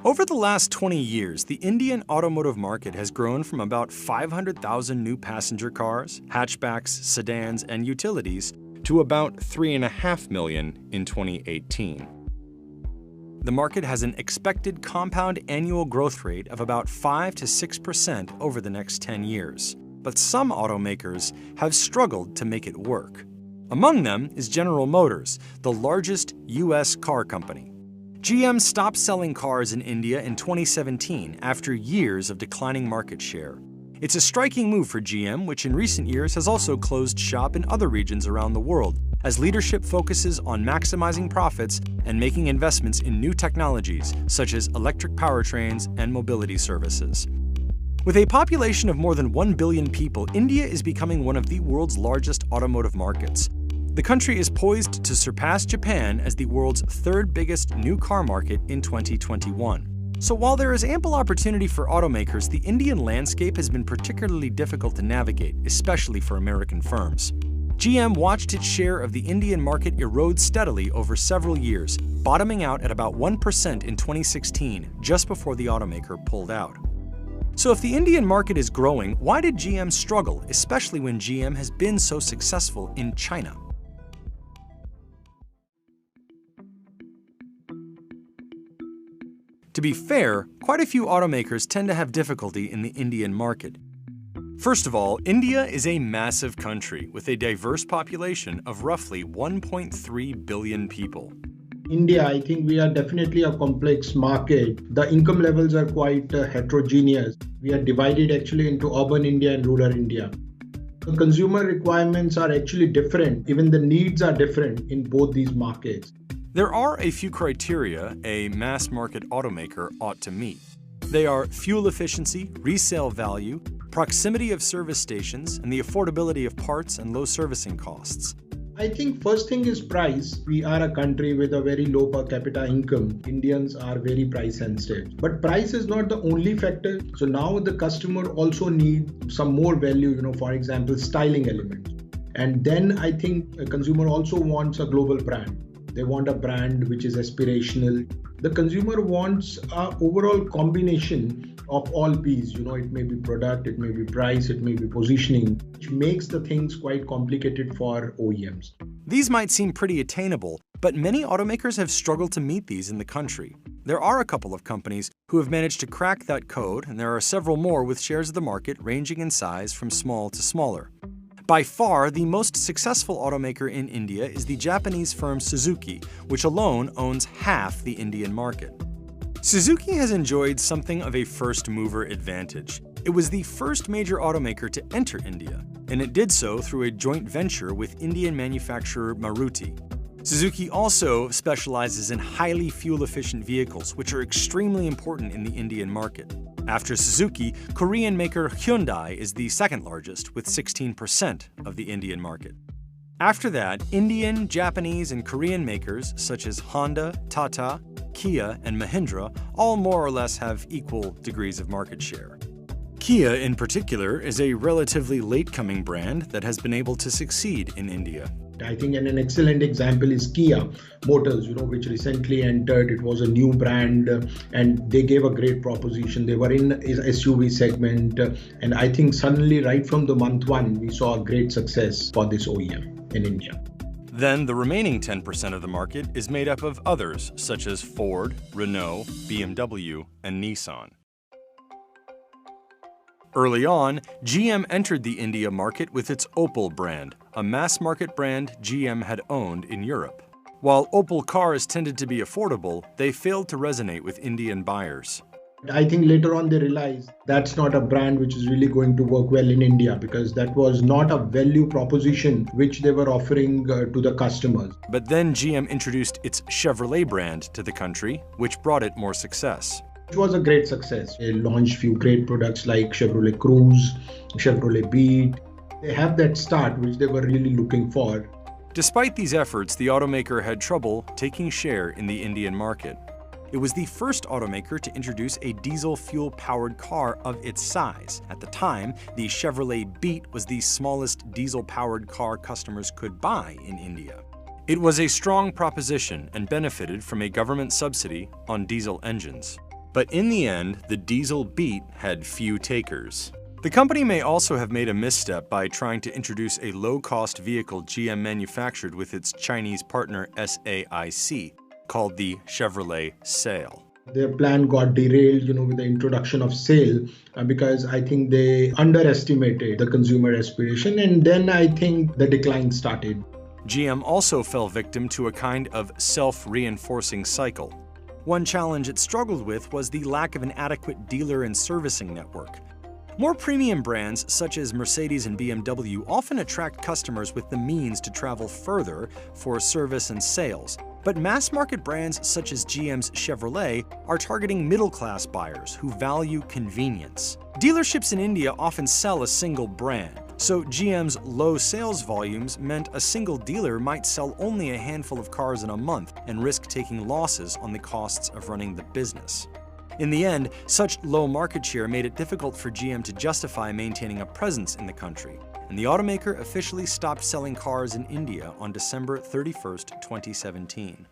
Over the last 20 years, the Indian automotive market has grown from about 500,000 new passenger cars, hatchbacks, sedans, and utilities to about 3.5 million in 2018. The market has an expected compound annual growth rate of about 5 to 6% over the next 10 years. But some automakers have struggled to make it work. Among them is General Motors, the largest U.S. car company. GM stopped selling cars in India in 2017 after years of declining market share. It's a striking move for GM, which in recent years has also closed shop in other regions around the world, as leadership focuses on maximizing profits and making investments in new technologies such as electric powertrains and mobility services. With a population of more than 1 billion people, India is becoming one of the world's largest automotive markets. The country is poised to surpass Japan as the world's third biggest new car market in 2021. So while there is ample opportunity for automakers, the Indian landscape has been particularly difficult to navigate, especially for American firms. GM watched its share of the Indian market erode steadily over several years, bottoming out at about 1% in 2016, just before the automaker pulled out. So if the Indian market is growing, why did GM struggle, especially when GM has been so successful in China? To be fair, quite a few automakers tend to have difficulty in the Indian market. First of all, India is a massive country with a diverse population of roughly 1.3 billion people. India, I think we are definitely a complex market. The income levels are quite heterogeneous. We are divided actually into urban India and rural India. The consumer requirements are actually different. Even the needs are different in both these markets. There are a few criteria a mass market automaker ought to meet. They are fuel efficiency, resale value, proximity of service stations, and the affordability of parts and low servicing costs. I think first thing is price. We are a country with a very low per capita income. Indians are very price sensitive. But price is not the only factor. So now the customer also needs some more value, for example, styling elements. And then I think a consumer also wants a global brand. They want a brand which is aspirational. The consumer wants an overall combination of all P's. It may be product, it may be price, it may be positioning, which makes the things quite complicated for OEMs. These might seem pretty attainable, but many automakers have struggled to meet these in the country. There are a couple of companies who have managed to crack that code, and there are several more with shares of the market ranging in size from small to smaller. By far, the most successful automaker in India is the Japanese firm Suzuki, which alone owns half the Indian market. Suzuki has enjoyed something of a first-mover advantage. It was the first major automaker to enter India, and it did so through a joint venture with Indian manufacturer Maruti. Suzuki also specializes in highly fuel-efficient vehicles, which are extremely important in the Indian market. After Suzuki, Korean maker Hyundai is the second largest, with 16% of the Indian market. After that, Indian, Japanese, and Korean makers such as Honda, Tata, Kia, and Mahindra all more or less have equal degrees of market share. Kia in particular is a relatively late-coming brand that has been able to succeed in India. I think an excellent example is Kia Motors, which recently entered. It was a new brand and they gave a great proposition. They were in SUV segment, and I think suddenly right from the month one, we saw a great success for this OEM in India. Then the remaining 10% of the market is made up of others such as Ford, Renault, BMW, and Nissan. Early on, GM entered the India market with its Opel brand, a mass-market brand GM had owned in Europe. While Opel cars tended to be affordable, they failed to resonate with Indian buyers. I think later on they realized that's not a brand which is really going to work well in India, because that was not a value proposition which they were offering to the customers. But then GM introduced its Chevrolet brand to the country, which brought it more success. It was a great success. They launched few great products like Chevrolet Cruze, Chevrolet Beat. They have that start which they were really looking for. Despite these efforts, the automaker had trouble taking share in the Indian market. It was the first automaker to introduce a diesel fuel-powered car of its size. At the time, the Chevrolet Beat was the smallest diesel-powered car customers could buy in India. It was a strong proposition and benefited from a government subsidy on diesel engines. But in the end, the diesel Beat had few takers. The company may also have made a misstep by trying to introduce a low-cost vehicle GM manufactured with its Chinese partner SAIC, called the Chevrolet Sail. Their plan got derailed, with the introduction of Sail, because I think they underestimated the consumer aspiration, and then I think the decline started. GM also fell victim to a kind of self-reinforcing cycle. One challenge it struggled with was the lack of an adequate dealer and servicing network. More premium brands, such as Mercedes and BMW, often attract customers with the means to travel further for service and sales. But mass-market brands such as GM's Chevrolet are targeting middle-class buyers who value convenience. Dealerships in India often sell a single brand, so GM's low sales volumes meant a single dealer might sell only a handful of cars in a month and risk taking losses on the costs of running the business. In the end, such low market share made it difficult for GM to justify maintaining a presence in the country, and the automaker officially stopped selling cars in India on December 31, 2017.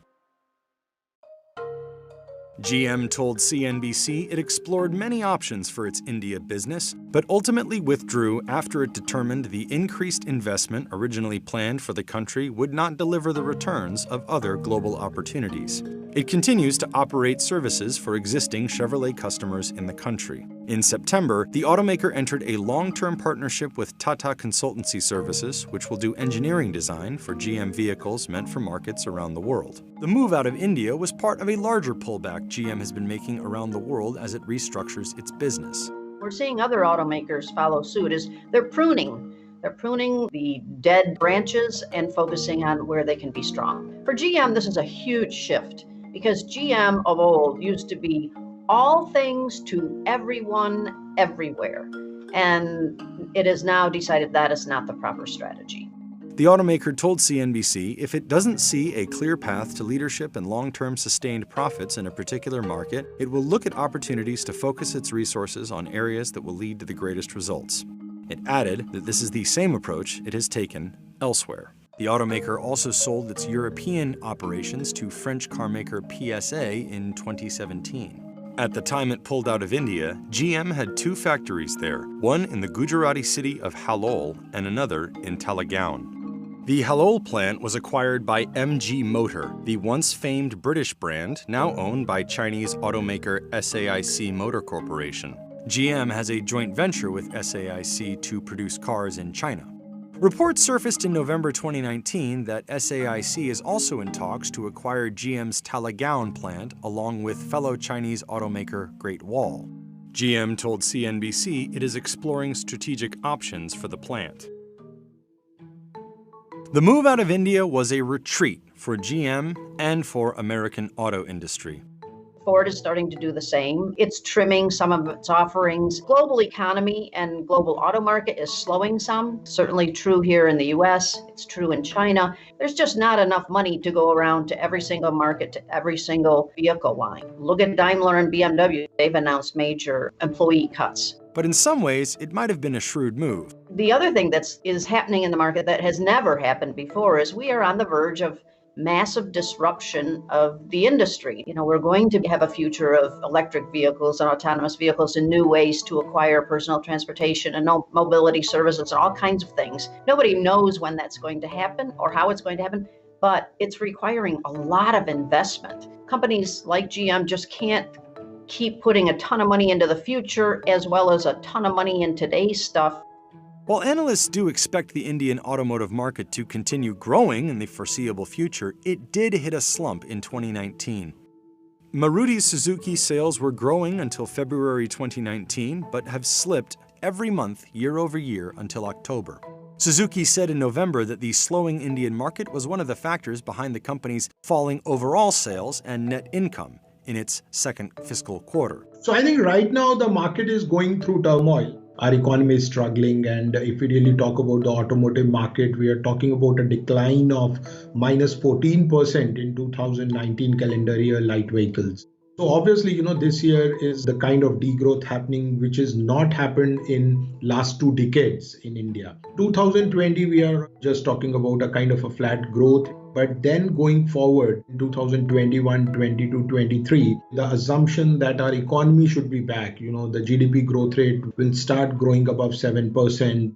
GM told CNBC it explored many options for its India business, but ultimately withdrew after it determined the increased investment originally planned for the country would not deliver the returns of other global opportunities. It continues to operate services for existing Chevrolet customers in the country. In September, the automaker entered a long-term partnership with Tata Consultancy Services, which will do engineering design for GM vehicles meant for markets around the world. The move out of India was part of a larger pullback GM has been making around the world as it restructures its business. We're seeing other automakers follow suit as they're pruning. They're pruning the dead branches and focusing on where they can be strong. For GM, this is a huge shift because GM of old used to be all things to everyone, everywhere. And it has now decided that is not the proper strategy. The automaker told CNBC if it doesn't see a clear path to leadership and long-term sustained profits in a particular market, it will look at opportunities to focus its resources on areas that will lead to the greatest results. It added that this is the same approach it has taken elsewhere. The automaker also sold its European operations to French carmaker PSA in 2017. At the time it pulled out of India, GM had two factories there, one in the Gujarati city of Halol and another in Talegaon. The Halol plant was acquired by MG Motor, the once famed British brand now owned by Chinese automaker SAIC Motor Corporation. GM has a joint venture with SAIC to produce cars in China. Reports surfaced in November 2019 that SAIC is also in talks to acquire GM's Talegaon plant along with fellow Chinese automaker Great Wall. GM told CNBC it is exploring strategic options for the plant. The move out of India was a retreat for GM and for American auto industry. Ford is starting to do the same. It's trimming some of its offerings. Global economy and global auto market is slowing some. Certainly true here in the US. It's true in China. There's just not enough money to go around to every single market, to every single vehicle line. Look at Daimler and BMW. They've announced major employee cuts. But in some ways, it might have been a shrewd move. The other thing that is happening in the market that has never happened before is we are on the verge of massive disruption of the industry. We're going to have a future of electric vehicles and autonomous vehicles and new ways to acquire personal transportation and mobility services and all kinds of things. Nobody knows when that's going to happen or how it's going to happen, but it's requiring a lot of investment. Companies like GM just can't keep putting a ton of money into the future as well as a ton of money in today's stuff. While analysts do expect the Indian automotive market to continue growing in the foreseeable future, it did hit a slump in 2019. Maruti Suzuki sales were growing until February 2019, but have slipped every month year over year until October. Suzuki said in November that the slowing Indian market was one of the factors behind the company's falling overall sales and net income in its second fiscal quarter. So I think right now the market is going through turmoil. Our economy is struggling, and if we really talk about the automotive market, we are talking about a decline of minus 14% in 2019 calendar year light vehicles. So obviously, this year is the kind of degrowth happening which has not happened in last 2 decades in India. 2020, we are just talking about a kind of a flat growth. But then going forward in 2021, 22, 23, the assumption that our economy should be back, the GDP growth rate will start growing above 7%.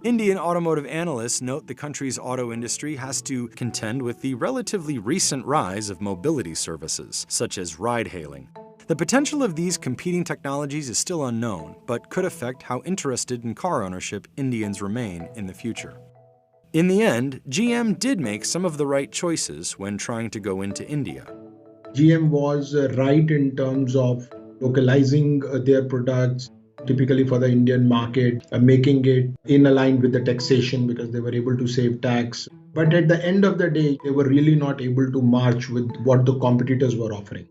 Indian automotive analysts note the country's auto industry has to contend with the relatively recent rise of mobility services, such as ride-hailing. The potential of these competing technologies is still unknown, but could affect how interested in car ownership Indians remain in the future. In the end, GM did make some of the right choices when trying to go into India. GM was right in terms of localizing their products, typically for the Indian market, making it in line with the taxation because they were able to save tax. But at the end of the day, they were really not able to match with what the competitors were offering.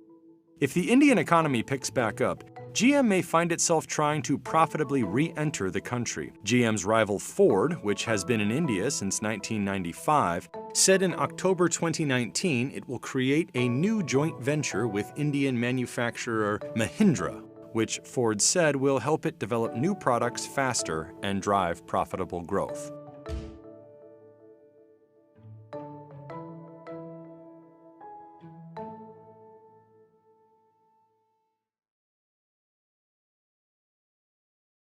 If the Indian economy picks back up, GM may find itself trying to profitably re-enter the country. GM's rival Ford, which has been in India since 1995, said in October 2019 it will create a new joint venture with Indian manufacturer Mahindra, which Ford said will help it develop new products faster and drive profitable growth.